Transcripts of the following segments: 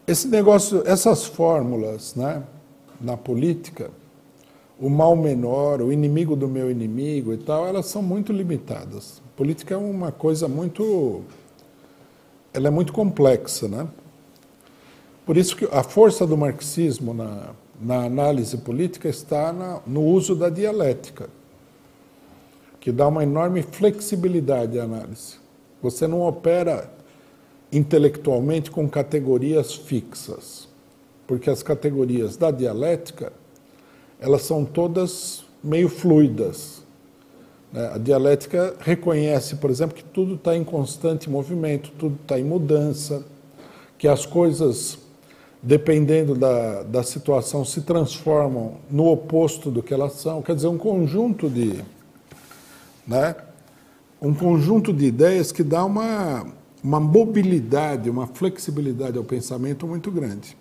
Esse negócio, essas fórmulas, né, na política, o mal menor, o inimigo do meu inimigo e tal, elas são muito limitadas. A política é uma coisa muito... ela é muito complexa, né? Por isso que a força do marxismo na análise política está no uso da dialética, que dá uma enorme flexibilidade à análise. Você não opera intelectualmente com categorias fixas, porque as categorias da dialética, elas são todas meio fluidas. A dialética reconhece, por exemplo, que tudo está em constante movimento, tudo está em mudança, que as coisas, dependendo da situação, se transformam no oposto do que elas são. Quer dizer, um conjunto de ideias que dá uma mobilidade, uma flexibilidade ao pensamento muito grande,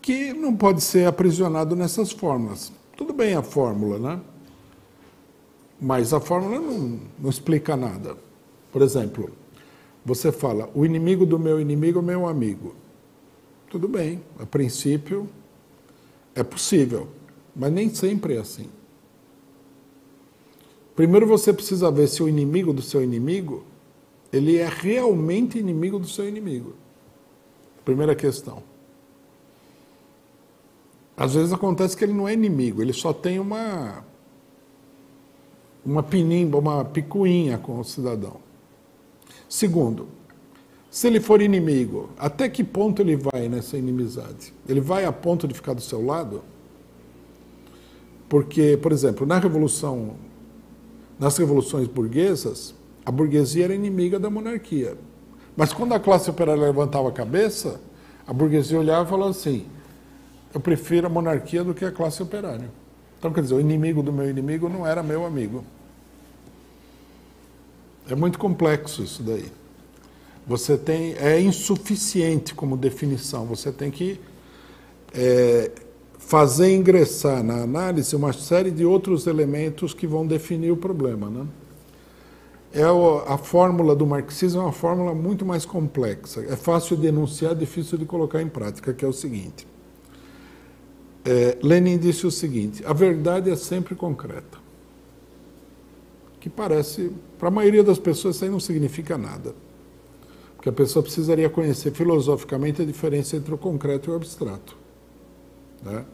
que não pode ser aprisionado nessas fórmulas. Tudo bem a fórmula, né? Mas a fórmula não explica nada. Por exemplo, você fala, o inimigo do meu inimigo é meu amigo. Tudo bem, a princípio é possível, mas nem sempre é assim. Primeiro você precisa ver se o inimigo do seu inimigo, ele é realmente inimigo do seu inimigo. Primeira questão. Às vezes acontece que ele não é inimigo, ele só tem uma pinimba, uma picuinha com o cidadão. Segundo, se ele for inimigo, até que ponto ele vai nessa inimizade? Ele vai a ponto de ficar do seu lado? Porque, por exemplo, nas revoluções burguesas, a burguesia era inimiga da monarquia. Mas quando a classe operária levantava a cabeça, a burguesia olhava e falava assim, eu prefiro a monarquia do que a classe operária. Então, quer dizer, o inimigo do meu inimigo não era meu amigo. É muito complexo isso daí. É insuficiente como definição. Você tem que fazer ingressar na análise uma série de outros elementos que vão definir o problema, né? A fórmula do marxismo é uma fórmula muito mais complexa. É fácil de enunciar, difícil de colocar em prática, que é o seguinte. Lenin disse o seguinte, a verdade é sempre concreta. Que parece, para a maioria das pessoas, isso aí não significa nada. Porque a pessoa precisaria conhecer filosoficamente a diferença entre o concreto e o abstrato, né?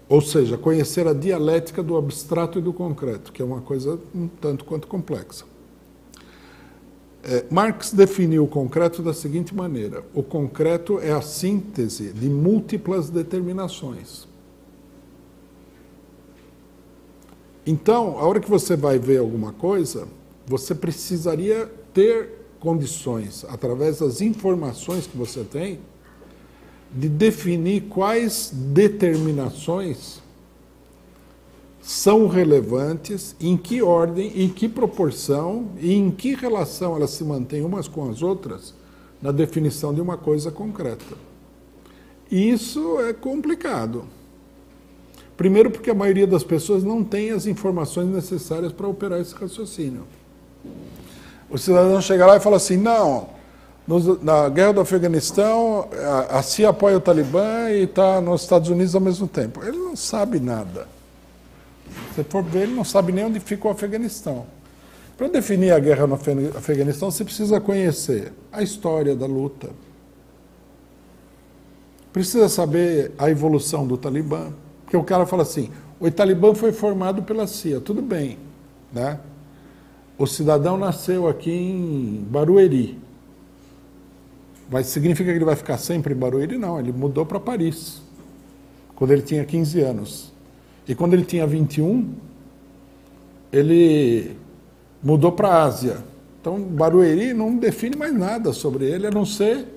Ou seja, conhecer a dialética do abstrato e do concreto, que é uma coisa um tanto quanto complexa. Marx definiu o concreto da seguinte maneira, o concreto é a síntese de múltiplas determinações. Então, a hora que você vai ver alguma coisa, você precisaria ter condições, através das informações que você tem, de definir quais determinações são relevantes, em que ordem, em que proporção e em que relação elas se mantêm umas com as outras na definição de uma coisa concreta. E isso é complicado. Primeiro porque a maioria das pessoas não tem as informações necessárias para operar esse raciocínio. O cidadão chega lá e fala assim, não, na guerra do Afeganistão, a CIA apoia o Talibã e está nos Estados Unidos ao mesmo tempo. Ele não sabe nada. Se for ver, ele não sabe nem onde fica o Afeganistão. Para definir a guerra no Afeganistão, você precisa conhecer a história da luta. Precisa saber a evolução do Talibã. Porque o cara fala assim, o Talibã foi formado pela CIA, tudo bem, né? O cidadão nasceu aqui em Barueri. Mas significa que ele vai ficar sempre em Barueri? Não, ele mudou para Paris, quando ele tinha 15 anos. E quando ele tinha 21, ele mudou para a Ásia. Então, Barueri não define mais nada sobre ele, a não ser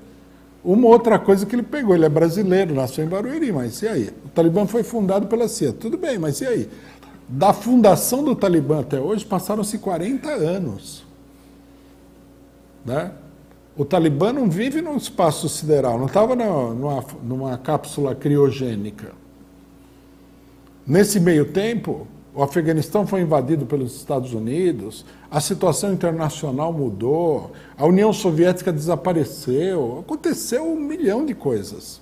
uma outra coisa que ele pegou. Ele é brasileiro, nasceu em Barueri, mas e aí? O Talibã foi fundado pela CIA. Tudo bem, mas e aí? Da fundação do Talibã até hoje, passaram-se 40 anos. Né? O Talibã não vive no espaço sideral, não estava numa cápsula criogênica. Nesse meio tempo, o Afeganistão foi invadido pelos Estados Unidos, a situação internacional mudou, a União Soviética desapareceu, aconteceu 1 milhão de coisas.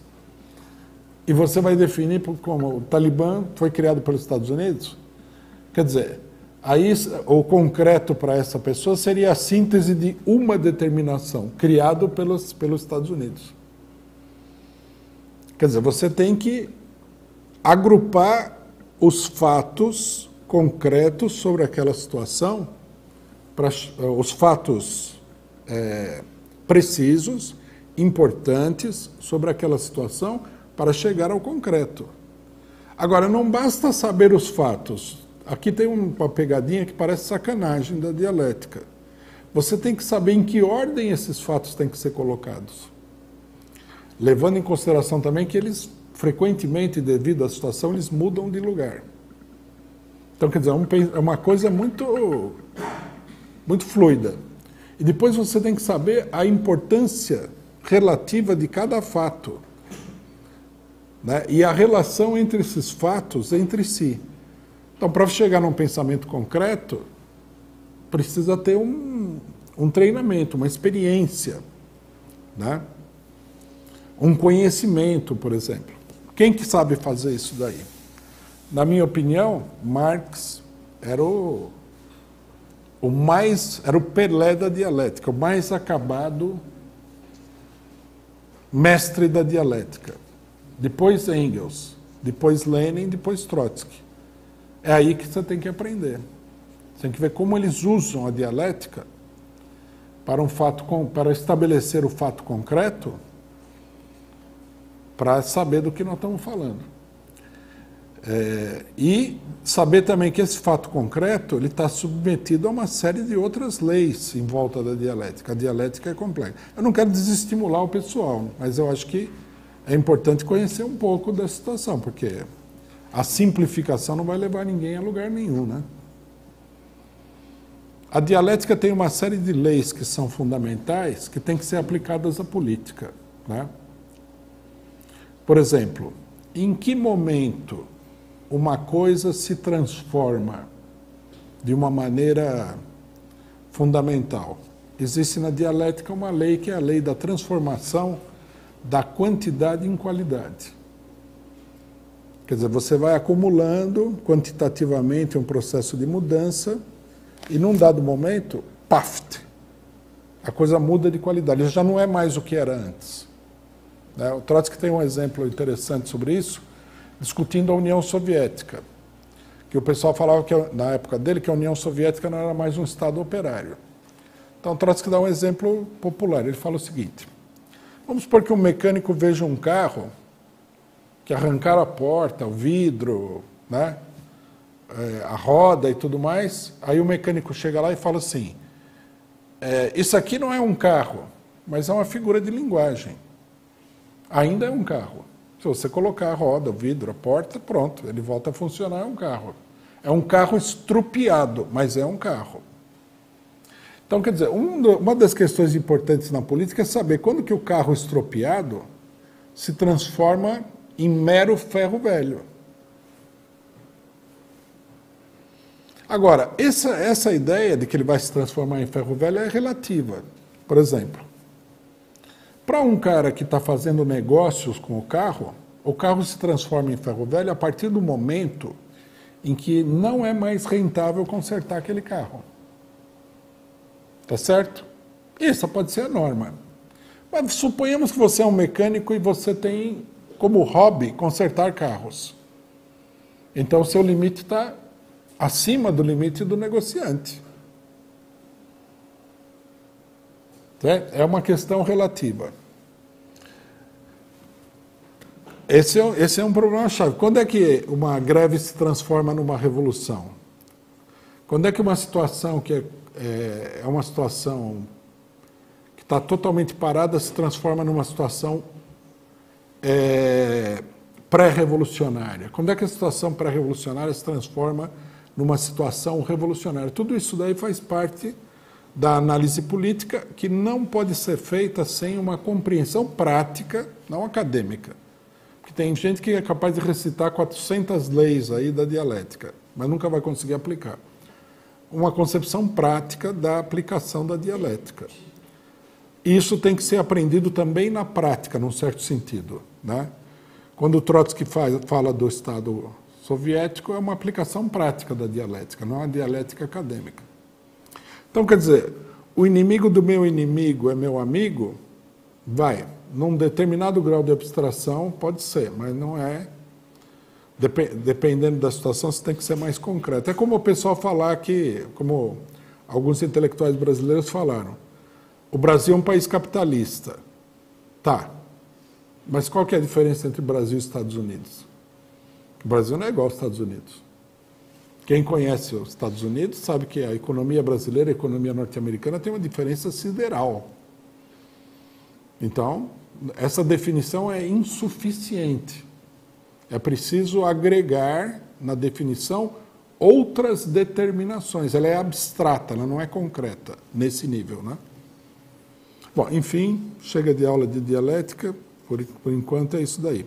E você vai definir como o Talibã foi criado pelos Estados Unidos? Quer dizer, aí o concreto para essa pessoa seria a síntese de uma determinação, criado pelos Estados Unidos. Quer dizer, você tem que agrupar os fatos concretos sobre aquela situação, os fatos precisos, importantes sobre aquela situação, para chegar ao concreto. Agora, não basta saber os fatos. Aqui tem uma pegadinha que parece sacanagem da dialética. Você tem que saber em que ordem esses fatos têm que ser colocados. Levando em consideração também que eles, frequentemente, devido à situação, eles mudam de lugar. Então, quer dizer, é uma coisa muito fluida. E depois você tem que saber a importância relativa de cada fato, né? E a relação entre esses fatos entre si. Então, para chegar num pensamento concreto, precisa ter um treinamento, uma experiência, né? Um conhecimento, por exemplo. Quem que sabe fazer isso daí? Na minha opinião, Marx era o Pelé da dialética, o mais acabado mestre da dialética. Depois Engels, depois Lenin, depois Trotsky. É aí que você tem que aprender. Você tem que ver como eles usam a dialética para estabelecer o fato concreto, para saber do que nós estamos falando. E saber também que esse fato concreto ele está submetido a uma série de outras leis em volta da dialética. A dialética é complexa. Eu não quero desestimular o pessoal, mas eu acho que é importante conhecer um pouco da situação, porque a simplificação não vai levar ninguém a lugar nenhum, né? A dialética tem uma série de leis que são fundamentais que têm que ser aplicadas à política, né? Por exemplo, em que momento uma coisa se transforma de uma maneira fundamental? Existe na dialética uma lei que é a lei da transformação da quantidade em qualidade. Quer dizer, você vai acumulando quantitativamente um processo de mudança e num dado momento, paf, a coisa muda de qualidade, já não é mais o que era antes. O Trotsky tem um exemplo interessante sobre isso, discutindo a União Soviética, que o pessoal falava que na época dele que a União Soviética não era mais um Estado operário. Então o Trotsky dá um exemplo popular, ele fala o seguinte: vamos supor que um mecânico veja um carro que arrancaram a porta, o vidro, né, a roda e tudo mais, aí o mecânico chega lá e fala assim, isso aqui não é um carro, mas é uma figura de linguagem. Ainda é um carro. Se você colocar a roda, o vidro, a porta, pronto, ele volta a funcionar, é um carro. É um carro estrupiado, mas é um carro. Então, quer dizer, uma das questões importantes na política é saber quando que o carro estropiado se transforma em mero ferro velho. Agora, essa ideia de que ele vai se transformar em ferro velho é relativa. Por exemplo, para um cara que está fazendo negócios com o carro se transforma em ferro velho a partir do momento em que não é mais rentável consertar aquele carro. Tá certo? Essa pode ser a norma. Mas suponhamos que você é um mecânico e você tem como hobby consertar carros. Então o seu limite está acima do limite do negociante. É uma questão relativa. Esse é um problema-chave. Quando é que uma greve se transforma numa revolução? Quando é que uma situação que é uma situação que está totalmente parada se transforma numa situação pré-revolucionária? Quando é que a situação pré-revolucionária se transforma numa situação revolucionária? Tudo isso daí faz parte da análise política, que não pode ser feita sem uma compreensão prática, não acadêmica. Porque tem gente que é capaz de recitar 400 leis aí da dialética. mas nunca vai conseguir aplicar. Uma concepção prática da aplicação da dialética. Isso tem que ser aprendido também na prática, num certo sentido, né? Quando o Trotsky fala do Estado soviético, é uma aplicação prática da dialética, não é uma dialética acadêmica. Então, quer dizer, o inimigo do meu inimigo é meu amigo? Vai. Num determinado grau de abstração, pode ser, mas não é. Dependendo da situação, você tem que ser mais concreto. É como o pessoal falar que, como alguns intelectuais brasileiros falaram, o Brasil é um país capitalista. Tá. Mas qual que é a diferença entre Brasil e Estados Unidos? O Brasil não é igual aos Estados Unidos. Quem conhece os Estados Unidos sabe que a economia brasileira e a economia norte-americana tem uma diferença sideral. Então, essa definição é insuficiente. É preciso agregar na definição outras determinações. Ela é abstrata, ela não é concreta nesse nível, né? Bom, enfim, chega de aula de dialética, por enquanto é isso daí.